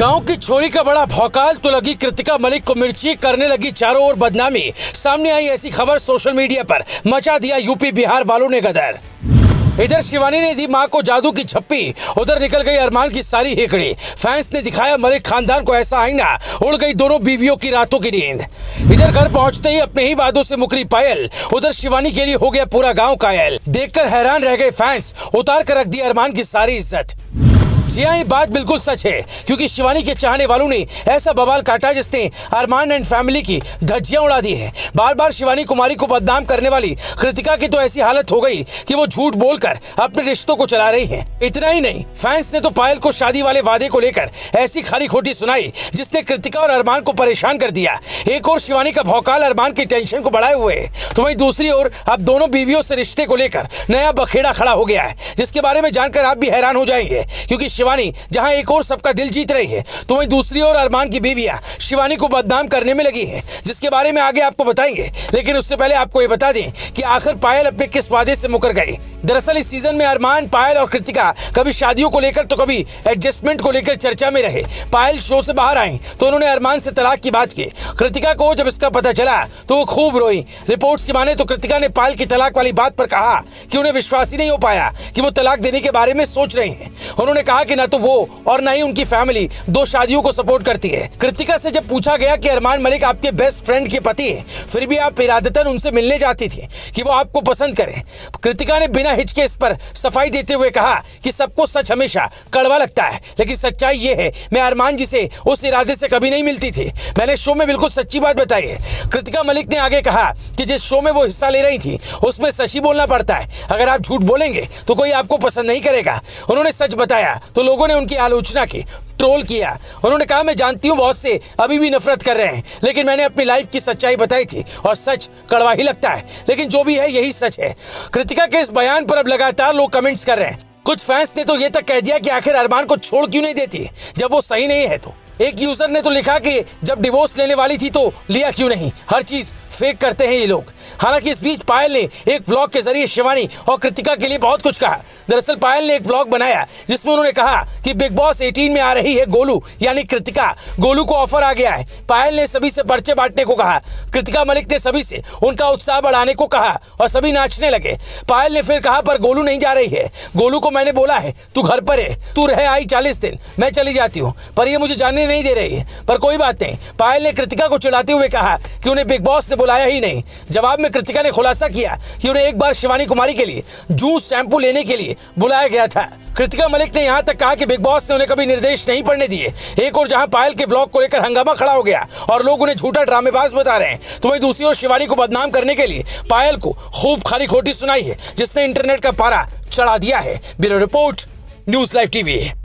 गांव की छोरी का बड़ा भौकाल तो लगी कृतिका मलिक को मिर्ची, करने लगी चारों ओर बदनामी। सामने आई ऐसी खबर सोशल मीडिया पर मचा दिया यूपी बिहार वालों ने गदर। इधर शिवानी ने दी मां को जादू की झप्पी, उधर निकल गई अरमान की सारी हेकड़ी। फैंस ने दिखाया मलिक खानदान को ऐसा आईना, उड़ गई दोनों बीवियों की रातों की नींद। इधर घर पहुंचते ही अपने ही वादों से मुकरी पायल, उधर शिवानी के लिए हो गया पूरा गांव कायल। देखकर हैरान रह गए फैंस, उतार कर रख दी अरमान की सारी इज्जत। जी हाँ, ये बात बिल्कुल सच है, क्योंकि शिवानी के चाहने वालों ने ऐसा बवाल काटा जिसने अरमान एंड फैमिली की धज्जियां उड़ा दी है। बार बार शिवानी कुमारी को बदनाम करने वाली कृतिका की तो ऐसी हालत हो गई कि वो झूठ बोलकर अपने रिश्तों को चला रही है। इतना ही नहीं, फैंस ने तो पायल को शादी वाले वादे को लेकर ऐसी खारी खोटी सुनाई जिसने कृतिका और अरमान को परेशान कर दिया। एक और शिवानी का भौकाल अरमान की टेंशन को बढ़ाए हुए है, तो वहीं दूसरी ओर अब दोनों बीवियों से रिश्ते को लेकर नया बखेड़ा खड़ा हो गया है, जिसके बारे में जानकर आप भी हैरान हो जाएंगे। क्योंकि शिवानी जहां एक और सबका दिल जीत रही है, तो वहीं दूसरी ओर अरमान की बीवियां शिवानी को बदनाम करने में लगी हैं, जिसके बारे में आगे आपको बताएंगे। लेकिन उससे पहले आपको ये बता दें कि आखिर पायल अपने किस वादे से मुकर गई। दरअसल इस सीजन में अरमान, पायल और कृतिका कभी शादियों को लेकर तो कभी एडजस्टमेंट को लेकर चर्चा में रहे। पायल शो से बाहर आई तो उन्होंने अरमान से तलाक की बात की। कृतिका को जब इसका पता चला तो वो खूब रोई। रिपोर्ट्स की माने तो कृतिका ने पायल की तलाक वाली बात पर कहा कि उन्हें विश्वास ही नहीं हो पाया कि वो तलाक देने के बारे में सोच रहे हैं। उन्होंने कहा कि न तो वो और न ही उनकी फैमिली दो शादियों को सपोर्ट करती है। कृतिका से जब पूछा गया कि अरमान मलिक आपके बेस्ट फ्रेंड के पति है, फिर भी आप इरादतन उनसे मिलने जाती थी कि वो आपको पसंद करें, कृतिका ने बिना हिचके इस पर सफाई देते हुए कहा कि सबको सच हमेशा कड़वा लगता है, लेकिन सच्चाई ये है मैं अरमान जी से उस इरादे से कभी नहीं मिलती थी। मैंने शो में बिल्कुल सच्ची बात बताई है। कृतिका मलिक ने आगे कहा कि जिस शो में वो हिस्सा ले रही थी उसमें सच ही बोलना पड़ता है। अगर आप झूठ बोलेंगे तो कोई आपको पसंद नहीं करेगा। उन्होंने सच बताया तो लोगों ने उनकी आलोचना की, ट्रोल किया। उन्होंने कहा मैं जानती हूँ बहुत से अभी भी नफरत कर रहे हैं, लेकिन मैंने अपनी लाइफ की सच्चाई बताई थी और सच कड़वा ही लगता है, लेकिन जो भी है यही सच है। कृतिका के इस बयान पर अब लगातार लोग कमेंट्स कर रहे हैं। कुछ फैंस ने तो ये तक कह दिया कि आखिर अरमान को छोड़ क्यों नहीं देती जब वो सही नहीं है। तो एक यूजर ने तो लिखा कि जब डिवोर्स लेने वाली थी तो लिया क्यों नहीं, हर चीज फेक करते हैं ये लोग। हालांकि इस बीच पायल ने एक व्लॉग के जरिए शिवानी और कृतिका के लिए बहुत कुछ कहा। दरअसल पायल ने एक व्लॉग बनाया जिसमें उन्होंने कहा कि बिग बॉस 18 में आ रही है गोलू यानी कृतिका। गोलू को ऑफर आ गया है। पायल ने सभी से पर्चे बांटने को कहा। कृतिका मलिक ने सभी से उनका उत्साह बढ़ाने को कहा और सभी नाचने लगे। पायल ने फिर कहा पर गोलू नहीं जा रही है। गोलू को मैंने बोला है तू घर पर है, तू रह आई 40 दिन, मैं चली जाती हूँ, पर ये मुझे जानने नहीं दे रही है। पर कोई बात नहीं, पायल ने कृतिका को चिढ़ाते हुए कहा कि उन्हें बिग बॉस ने बुलाया ही नहीं। जवाब में कृतिका ने खुलासा किया कि उन्हें एक बार शिवानी कुमारी के लिए जूस शैम्पू लेने के लिए बुलाया गया था। कृतिका मलिक ने यहाँ तक कहा कि बिग बॉस ने उन्हें कभी निर्देश नहीं पढ़ने दिए। एक और जहां पायल के व्लॉग को लेकर हंगामा खड़ा हो गया और लोग उन्हें झूठा ड्रामेबाज बता रहे हैं, तो वहीं दूसरी ओर शिवानी को बदनाम करने के लिए पायल को खूब खारी खोटी सुनाई है, जिसने इंटरनेट का पारा चढ़ा दिया है। Bureau report, news live TV.